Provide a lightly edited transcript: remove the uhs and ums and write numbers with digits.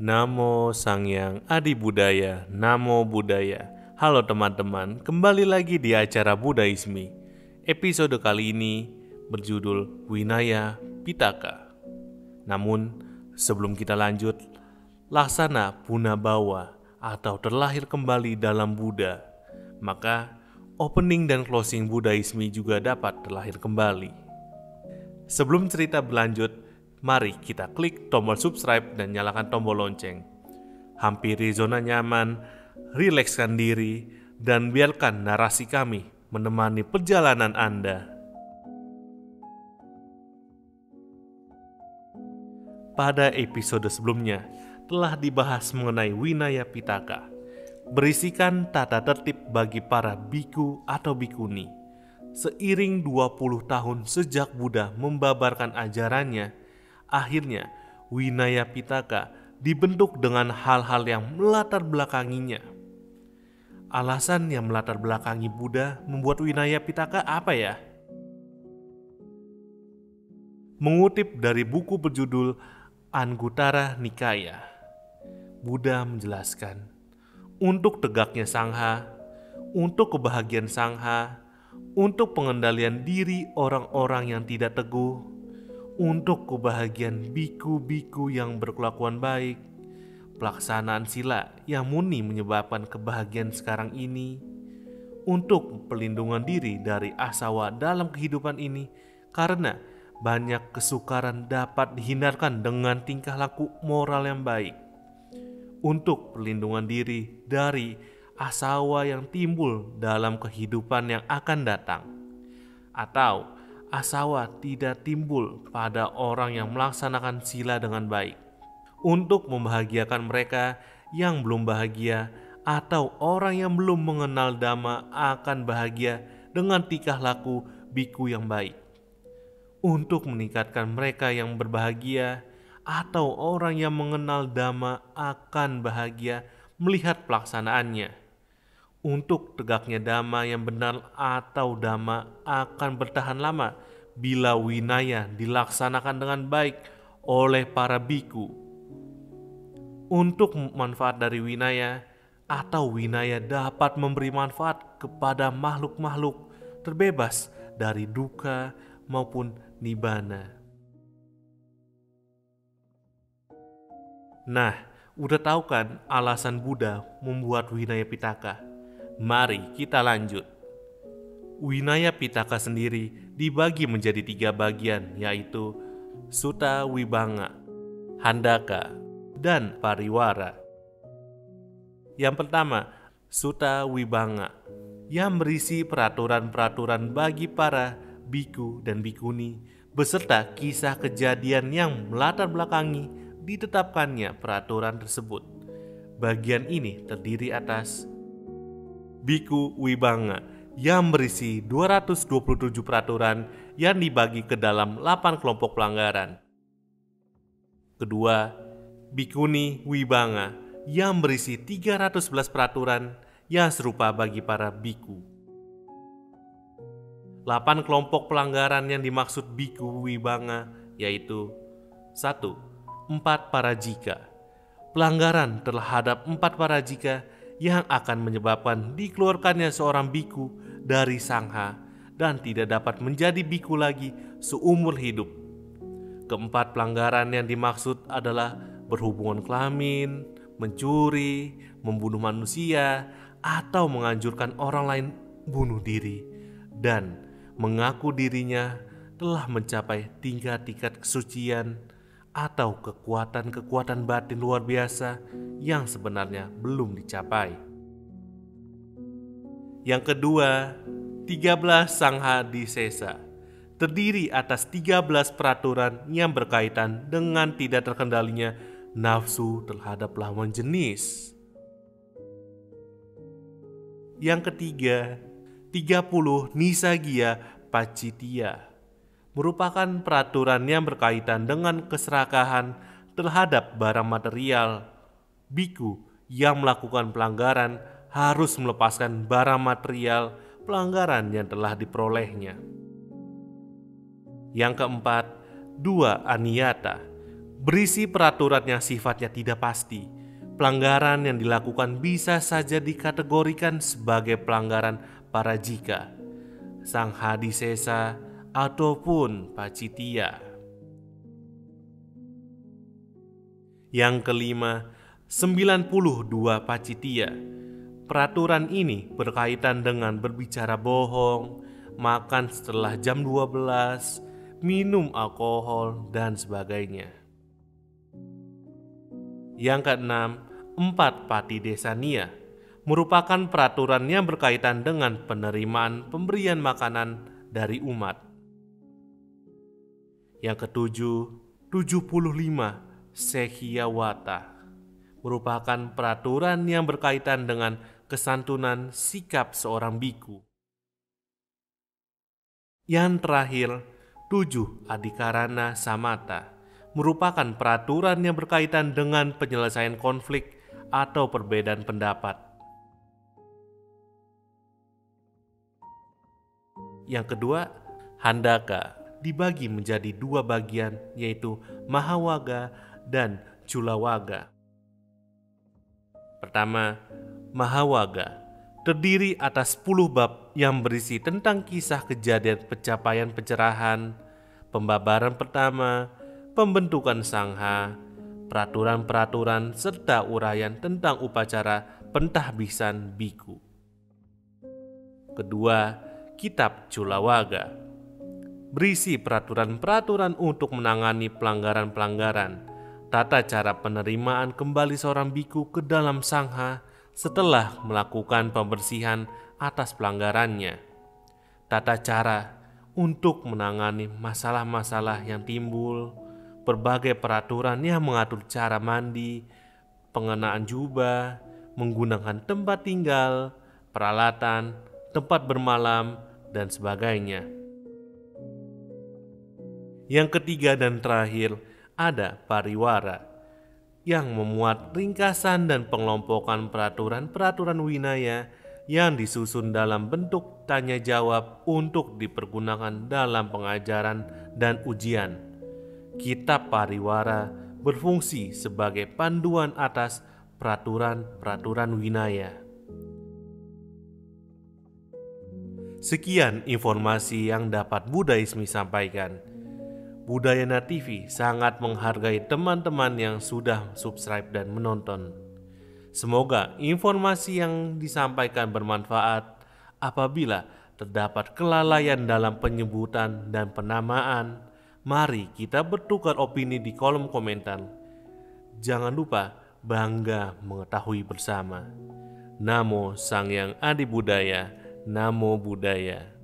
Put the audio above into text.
Namo Sangyang Adi Budaya, Namo Buddhaya. Halo teman-teman, kembali lagi di acara Budaisme. Episode kali ini berjudul Vinaya Pitaka. Namun, sebelum kita lanjut, laksana Punabawa atau terlahir kembali dalam Buddha, maka opening dan closing Budaisme juga dapat terlahir kembali. Sebelum cerita berlanjut, mari kita klik tombol subscribe dan nyalakan tombol lonceng. Hampiri zona nyaman, rilekskan diri, dan biarkan narasi kami menemani perjalanan Anda. Pada episode sebelumnya, telah dibahas mengenai Vinaya Pitaka, berisikan tata tertib bagi para biku atau bikuni. Seiring 20 tahun sejak Buddha membabarkan ajarannya, akhirnya Vinaya Pitaka dibentuk dengan hal-hal yang melatar belakanginya. Alasan yang melatar belakangi Buddha membuat Vinaya Pitaka apa ya? Mengutip dari buku berjudul Anguttara Nikaya, Buddha menjelaskan, untuk tegaknya Sangha, untuk kebahagiaan Sangha, untuk pengendalian diri orang-orang yang tidak teguh, untuk kebahagiaan biku-biku yang berkelakuan baik, pelaksanaan sila yang murni menyebabkan kebahagiaan sekarang ini, untuk pelindungan diri dari asawa dalam kehidupan ini, karena banyak kesukaran dapat dihindarkan dengan tingkah laku moral yang baik, untuk perlindungan diri dari asawa yang timbul dalam kehidupan yang akan datang, atau asawa tidak timbul pada orang yang melaksanakan sila dengan baik, untuk membahagiakan mereka yang belum bahagia atau orang yang belum mengenal Dhamma akan bahagia dengan tingkah laku biku yang baik, untuk meningkatkan mereka yang berbahagia atau orang yang mengenal Dhamma akan bahagia melihat pelaksanaannya, untuk tegaknya Dhamma yang benar atau Dhamma akan bertahan lama bila Vinaya dilaksanakan dengan baik oleh para biku, untuk manfaat dari Vinaya atau Vinaya dapat memberi manfaat kepada makhluk-makhluk terbebas dari duka maupun nibbana. Nah, udah tahu kan alasan Buddha membuat Vinaya Pitaka? Mari kita lanjut. Vinaya Pitaka sendiri dibagi menjadi 3 bagian, yaitu Sutta Vibhanga, Handaka, dan Pariwara. Yang pertama, Sutta Vibhanga, yang berisi peraturan-peraturan bagi para biku dan bikuni, beserta kisah kejadian yang melatar belakangi ditetapkannya peraturan tersebut. Bagian ini terdiri atas Biku Vibhanga, yang berisi 227 peraturan yang dibagi ke dalam 8 kelompok pelanggaran. Kedua, Bikuni Vibhanga, yang berisi 311 peraturan yang serupa bagi para biku. 8 kelompok pelanggaran yang dimaksud Biku Vibhanga yaitu 1. 4 parajika. Pelanggaran terhadap 4 parajika yang akan menyebabkan dikeluarkannya seorang biku dari sangha dan tidak dapat menjadi biku lagi seumur hidup. Keempat pelanggaran yang dimaksud adalah berhubungan kelamin, mencuri, membunuh manusia, atau menganjurkan orang lain bunuh diri, dan mengaku dirinya telah mencapai tingkat kesucian atau kekuatan-kekuatan batin luar biasa yang sebenarnya belum dicapai. Yang kedua, 13 Sangha Disesa, terdiri atas 13 peraturan yang berkaitan dengan tidak terkendalinya nafsu terhadap lawan jenis. Yang ketiga, 30 Nisaggiya Paccittiya, merupakan peraturan yang berkaitan dengan keserakahan terhadap barang material. Biku yang melakukan pelanggaran harus melepaskan barang material pelanggaran yang telah diperolehnya. Yang keempat, dua aniyata, berisi peraturan yang sifatnya tidak pasti. Pelanggaran yang dilakukan bisa saja dikategorikan sebagai pelanggaran parajika, sanghadisesa, ataupun pacitya. Yang kelima, 92 pacitya. Peraturan ini berkaitan dengan berbicara bohong, makan setelah jam 12, minum alkohol, dan sebagainya. Yang keenam, 4 patidesania merupakan peraturan yang berkaitan dengan penerimaan pemberian makanan dari umat. Yang ketujuh, 75 sekhiyawata merupakan peraturan yang berkaitan dengan kesantunan sikap seorang biku. Yang terakhir, 7 adikarana samata merupakan peraturan yang berkaitan dengan penyelesaian konflik atau perbedaan pendapat. Yang kedua, handaka dibagi menjadi 2 bagian, yaitu mahawaga dan culawaga. Pertama, mahawaga terdiri atas 10 bab yang berisi tentang kisah kejadian pencapaian pencerahan, pembabaran pertama, pembentukan sangha, peraturan-peraturan, serta uraian tentang upacara pentahbisan biku. Kedua, kitab culawaga berisi peraturan-peraturan untuk menangani pelanggaran-pelanggaran, tata cara penerimaan kembali seorang biku ke dalam sangha setelah melakukan pembersihan atas pelanggarannya, tata cara untuk menangani masalah-masalah yang timbul, berbagai peraturan yang mengatur cara mandi, pengenaan jubah, menggunakan tempat tinggal, peralatan, tempat bermalam, dan sebagainya. Yang ketiga dan terakhir, ada pariwara yang memuat ringkasan dan pengelompokan peraturan-peraturan winaya yang disusun dalam bentuk tanya jawab untuk dipergunakan dalam pengajaran dan ujian. Kitab pariwara berfungsi sebagai panduan atas peraturan-peraturan winaya. Sekian informasi yang dapat Budaisme sampaikan. Budayana TV sangat menghargai teman-teman yang sudah subscribe dan menonton. Semoga informasi yang disampaikan bermanfaat. Apabila terdapat kelalaian dalam penyebutan dan penamaan, mari kita bertukar opini di kolom komentar. Jangan lupa bangga mengetahui bersama. Namo Sang Hyang Adi Budaya, Namo Buddhaya.